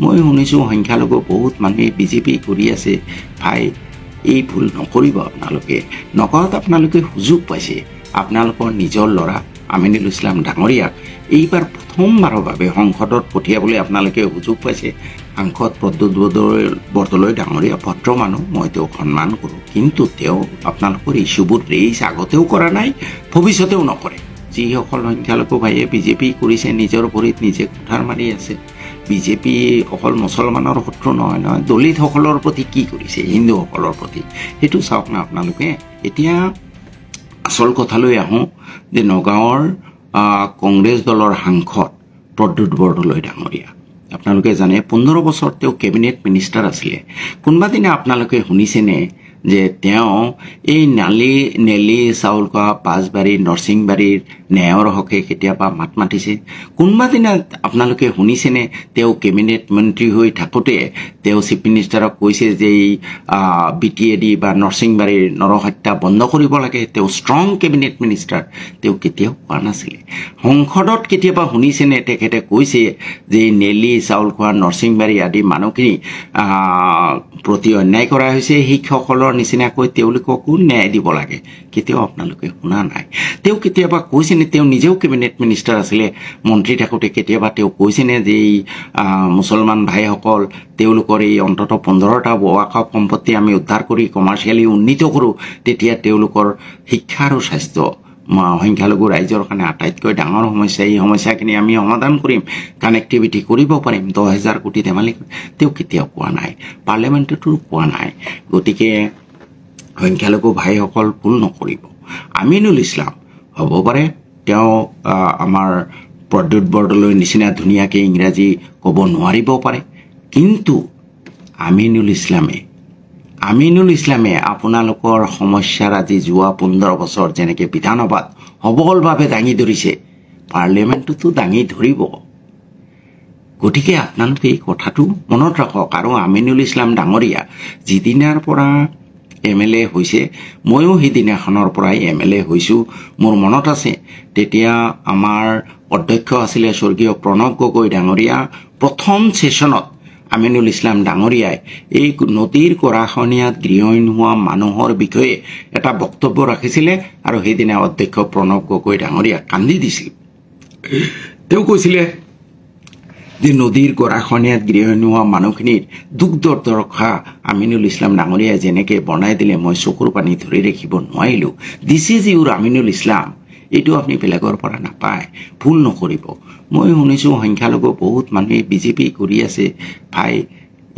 মই শুনিছোঁ সংখ্যালঘু বহুত মানুহে বিজেপি কৰি আছে। ভাই এই ভুল নকৰিব আপোনালোকে। নকৰাত আপোনালোকে সুযোগ পাইছে। আপোনালোকৰ নিজৰ ল'ৰা আমিনুল ইছলাম ডাঙৰীয়াক এইবাৰ প্ৰথমবাৰৰ বাবে সংসদত পঠিয়াবলৈ আপোনালোকে সুযোগ পাইছে। সাংসদ প্ৰদ্যুৎ বৰদলৈ ডাঙৰীয়া ভদ্ৰ মানুহ, মই তেওঁক সন্মান কৰোঁ, কিন্তু তেওঁ আপোনালোকৰ ইছ্যুবোৰ ৰেইজ আগতেও কৰা নাই, ভৱিষ্যতেও নকৰে। যিসকল সংখ্যালঘু ভাইয়ে বিজেপি কৰিছে নিজৰ ভৰিত নিজে কুঠাৰ মাৰি আছে। বিজেপি অকল মুছলমানৰ শত্ৰু নহয় নহয়, দলিতসকলৰ প্ৰতি কি কৰিছে, হিন্দুসকলৰ প্ৰতি, সেইটো চাওক না আপোনালোকে। এতিয়া আচল কথালৈ আহোঁ যে নগাঁৱৰ কংগ্ৰেছ দলৰ সাংসদ প্ৰদ্যুৎ বৰদলৈ ডাঙৰীয়া, আপোনালোকে জানে 15 বছৰ তেওঁ কেবিনেট মিনিষ্টাৰ আছিলে। কোনোবা দিনা আপোনালোকে শুনিছেনে যে তেওঁ এই নেলি চাউল খোৱা পাঁচবাৰী নৰসিংবাৰীৰ ন্যায়ৰ হকে কেতিয়াবা মাত মাতিছে? কোনোবা দিনা আপোনালোকে শুনিছেনে তেওঁ কেবিনেট মন্ত্ৰী হৈ থাকোঁতে তেওঁ চিফ মিনিষ্টাৰক কৈছে যে এই BTAD বা নৰসিংবাৰীৰ নৰহত্যা বন্ধ কৰিব লাগে? তেওঁ ষ্ট্ৰং কেবিনেট মিনিষ্টাৰ, তেওঁ কেতিয়াও কোৱা নাছিলে। সংসদত কেতিয়াবা শুনিছেনে তেখেতে কৈছে যে নেলি চাউল খোৱা নৰসিংবাৰী আদি মানুহখিনি প্ৰতি অন্যায় কৰা হৈছে, শিখসকলৰ নিচিনাকৈ তেওঁলোককো ন্যায় দিব লাগে? কেতিয়াও আপোনালোকে শুনা নাই। তেওঁ কেতিয়াবা কৈছেনে, তেওঁ নিজেও কেবিনেট মিনিষ্টাৰ আছিলে, মন্ত্ৰী থাকোঁতে কেতিয়াবা তেওঁ কৈছেনে যে এই মুছলমান ভাইসকল তেওঁলোকৰ এই অন্ততঃ 15টা ৱাকফ সম্পত্তি আমি উদ্ধাৰ কৰি কমাৰ্চিয়েলি উন্নীত কৰোঁ, তেতিয়া তেওঁলোকৰ শিক্ষা আৰু স্বাস্থ্য সংখ্যালঘু ৰাইজৰ কাৰণে আটাইতকৈ ডাঙৰ সমস্যা, এই সমস্যাখিনি আমি সমাধান কৰিম, কানেক্টিভিটি কৰিব পাৰিম, 10,000 কোটি ধেমালি। তেওঁ কেতিয়াও কোৱা নাই, পাৰ্লিয়ামেণ্টতো কোৱা নাই। গতিকে সংখ্যালঘু ভাইসকল ভুল নকৰিব। আমিনুল ইছলাম হ'ব পাৰে তেওঁ আমাৰ প্ৰদ্যুৎ বৰদলৈৰ নিচিনা ধুনীয়াকৈ ইংৰাজী ক'ব নোৱাৰিব পাৰে, কিন্তু আমিনুল ইছলামে আপোনালোকৰ সমস্যাৰ আজি যোৱা 15 বছৰ যেনেকৈ বিধানসভাত সবলভাৱে দাঙি ধৰিছে, পাৰ্লিয়ামেণ্টতো দাঙি ধৰিব। গতিকে আপোনালোকে এই কথাটো মনত ৰাখক। আৰু আমিনুল ইছলাম ডাঙৰীয়া যিদিনাৰ পৰা MLA হৈছে, ময়ো সেইদিনাখনৰ পৰাই MLA হৈছোঁ। মোৰ মনত আছে তেতিয়া আমাৰ অধ্যক্ষ আছিলে স্বৰ্গীয় প্ৰণৱ গগৈ ডাঙৰীয়া। প্ৰথম ছেশ্যনত আমিনুল ইছলাম ডাঙৰীয়াই এই নদীৰ গৰাখহনীয়াত গৃহহীন হোৱা মানুহৰ বিষয়ে এটা বক্তব্য ৰাখিছিলে, আৰু সেইদিনা অধ্যক্ষ প্ৰণৱ গগৈ ডাঙৰীয়া কান্দি দিছিল। তেওঁ কৈছিলে যে নদীৰ গৰাখহনীয়াত গৃহহীন হোৱা মানুহখিনিৰ দুখ দৰ্শা আমিনুল ইছলাম ডাঙৰীয়াই যেনেকৈ বনাই দিলে, মই চকুৰ পানী ধৰি ৰাখিব নোৱাৰিলোঁ। দিছ ইজ ইউৰ আমিনুল ইছলাম। এইটো আপুনি বেলেগৰ পৰা নাপায়, ভুল নকৰিব। মই শুনিছোঁ সংখ্যালঘু বহুত মানুহে বিজেপি কৰি আছে। ভাই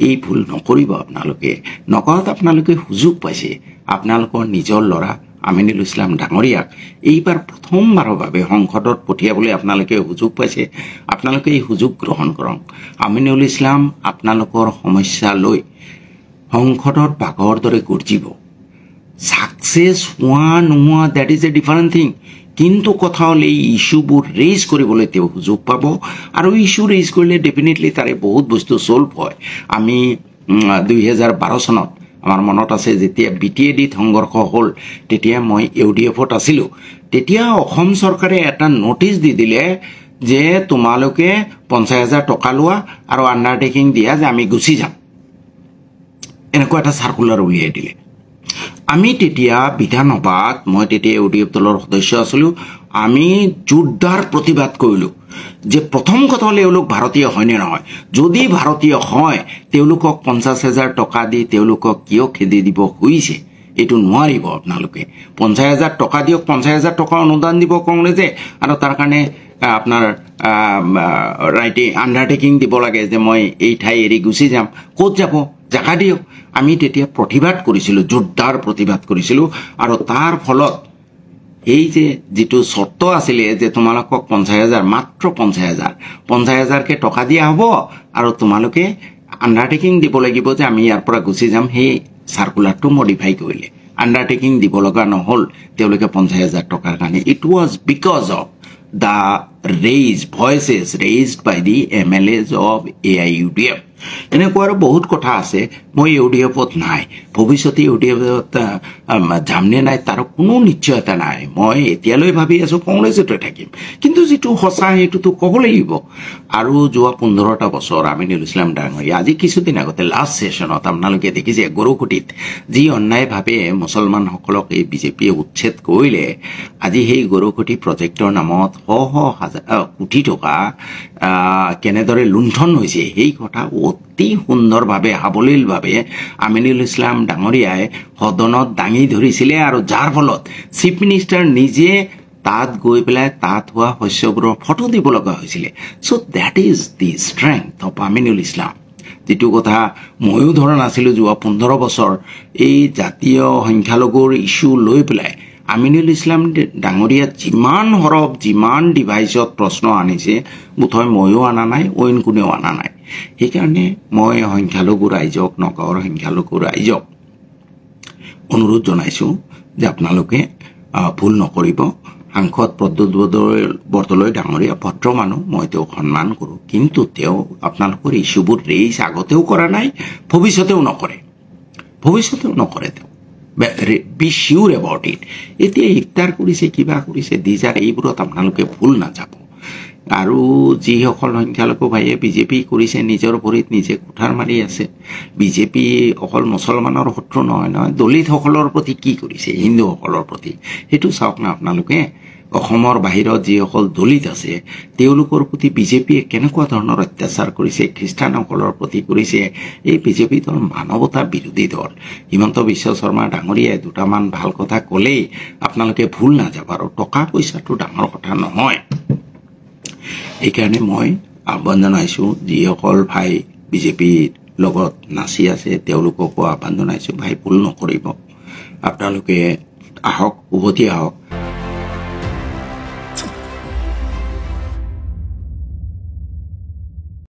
এই ভুল নকৰিব আপোনালোকে। নকৰাত আপোনালোকে সুযোগ পাইছে। আপোনালোকৰ নিজৰ ল'ৰা আমিনুল ইছলাম ডাঙৰীয়াক এইবাৰ প্ৰথমবাৰৰ বাবে সংসদত পঠিয়াবলৈ আপোনালোকে সুযোগ পাইছে। আপোনালোকে এই সুযোগ গ্ৰহণ কৰক। আমিনুল ইছলাম আপোনালোকৰ সমস্যা লৈ সংসদত বাঘৰ দৰে গৰ্জিব। ছাকচেছ হোৱা নোহোৱা that is a different thing, কিন্তু কথা হ'ল এই ইছ্যুবোৰ ৰেইজ কৰিবলৈ তেওঁ সুযোগ পাব, আৰু ইছ্যু ৰেইজ কৰিলে ডেফিনেটলি তাৰে বহুত বস্তু ছল্ভ হয়। আমি 2012 চনত আমাৰ মনত আছে যেতিয়া BTAD সংঘৰ্ষ হ'ল, তেতিয়া মই UDF-ত আছিলোঁ। তেতিয়া অসম চৰকাৰে এটা নটিচ দি দিলে যে তোমালোকে 50,000 টকা লোৱা আৰু আণ্ডাৰটেকিং দিয়া যে আমি গুচি যাম, এনেকুৱা এটা চাৰ্কুলাৰ উলিয়াই দিলে। আমি তেতিয়া বিধানসভাত, মই তেতিয়া UDF দলৰ সদস্য আছিলোঁ, আমি জোৰদাৰ প্ৰতিবাদ কৰিলোঁ যে প্ৰথম কথা হ'লে এওঁলোক ভাৰতীয় হয়নে নহয়। যদি ভাৰতীয় হয় তেওঁলোকক 50,000 টকা দি তেওঁলোকক কিয় খেদি দিব খুজিছে? এইটো নোৱাৰিব আপোনালোকে। 50,000 টকা দিয়ক, 50,000 টকা অনুদান দিব কংগ্ৰেছে, আৰু তাৰ কাৰণে আপোনাৰ আণ্ডাৰটেকিং দিব লাগে যে মই এই ঠাই এৰি গুচি যাম। ক'ত যাব? জাগা দিয়ক। আমি তেতিয়া প্ৰতিবাদ কৰিছিলোঁ, জোৰদাৰ প্ৰতিবাদ কৰিছিলোঁ, আৰু তাৰ ফলত এই যে যিটো চৰ্ত আছিলে যে তোমালোকক 50,000, মাত্ৰ 50,000কে টকা দিয়া হ'ব, আৰু তোমালোকে আণ্ডাৰটেকিং দিব লাগিব যে আমি ইয়াৰ পৰা গুচি যাম, সেই চাৰ্কুলাৰটো মডিফাই কৰিলে। আণ্ডাৰটেকিং দিব লগা নহ'ল তেওঁলোকে 50,000 টকাৰ কাৰণে। It was because of the voices raised by the MLAs of AIUDF. এনেকুৱা আৰু বহুত কথা আছে মই ইউডিএফত নাই ভৱিষ্যতে ইউডিএফত যামনে নাই তাৰ কোনো নিশ্চয়তা নাই মই এতিয়ালৈ ভাবি আছো কংগ্ৰেছতে থাকিম কিন্তু যেটো সঁচা হেতুটো ক'ব লাগিব আৰু যোৱা 15টা বছৰ আমিনুল ইছলাম ডাঙৰীয়া আজি কিছুদিন আগতে লাষ্ট সেশনত আপোনালোকে দেখিছে গৰুকুটিত যি অন্যায়ভাৱে মুছলমানসকলক এই বিজেপিয়ে উচ্ছেদ কৰিলে আজি সেই গৰুকুটি প্ৰজেক্টৰ নামত কোটি টকা কেনেদৰে লুণ্ঠন হৈছে সেই কথা অতি সুন্দৰভাৱে সাৱলীলভাৱে আমিনুল ইছলাম ডাঙৰীয়াই সদনত দাঙি ধৰিছিলে আৰু যাৰ ফলত চিফ মিনিষ্টাৰ নিজে তাত গৈ পেলাই তাত হোৱা শস্যবোৰৰ ফটো দিব লগা হৈছিলে so that is the strength of Aminul Islam যেটো কথা ময়ো ধৰা নাছিলো যোৱা 15 বছৰ এই জাতীয় সংখ্যালঘুৰ ইস্যু লৈ পেলাই আমিনুল ইছলাম ডাঙৰীয়া যিমান হৰব যিমান ডিভাইচত প্ৰশ্ন আনিছে বোধহয় ময়ো আনা নাই অইন কোনেও আনা নাই সেইকাৰণে মই সংখ্যালঘু ৰাইজক নগাঁৱৰ সংখ্যালঘু ৰাইজক অনুৰোধ জনাইছো যে আপোনালোকে ভুল নকৰিব সাংসদ প্ৰদ্যুৎ বৰদলৈ ডাঙৰীয়া ভদ্ৰ মানুহ মই তেওঁক সন্মান কৰোঁ কিন্তু তেওঁ আপোনালোকৰ ইস্যুবোৰ ৰেইজ আগতেও কৰা নাই ভৱিষ্যতেও নকৰে তেওঁ be sure about it এতিয়া ইফতাৰ কৰিছে কিবা কৰিছে দিজাৰ এইবোৰত আপোনালোকে ভুল নাযাব আৰু যিসকল সংখ্যালঘু ভাইয়ে বিজেপি কৰিছে নিজৰ ভৰিত নিজে কুঠাৰ মাৰি আছে বিজেপি অকল মুছলমানৰ শত্ৰু নহয় দলিতসকলৰ প্ৰতি কি কৰিছে হিন্দুসকলৰ প্ৰতি সেইটো চাওক না আপোনালোকে অসমৰ বাহিৰত যিসকল দলিত আছে তেওঁলোকৰ প্ৰতি বিজেপিয়ে কেনেকুৱা ধৰণৰ অত্যাচাৰ কৰিছে খ্ৰীষ্টানসকলৰ প্ৰতি কৰিছে এই বিজেপি দল মানৱতা বিৰোধী দল হিমন্ত বিশ্ব শৰ্মা ডাঙৰীয়াই দুটামান ভাল কথা ক'লেই আপোনালোকে ভুল নাযাব আৰু টকা পইচাটো ডাঙৰ কথা নহয় এইকাৰণে মই আহ্বান জনাইছো যিসকল ভাই বিজেপিৰ লগত নাচি আছে তেওঁলোককো আহ্বান জনাইছো ভাই ভুল নকৰিব আপোনালোকে আহক উভতি আহক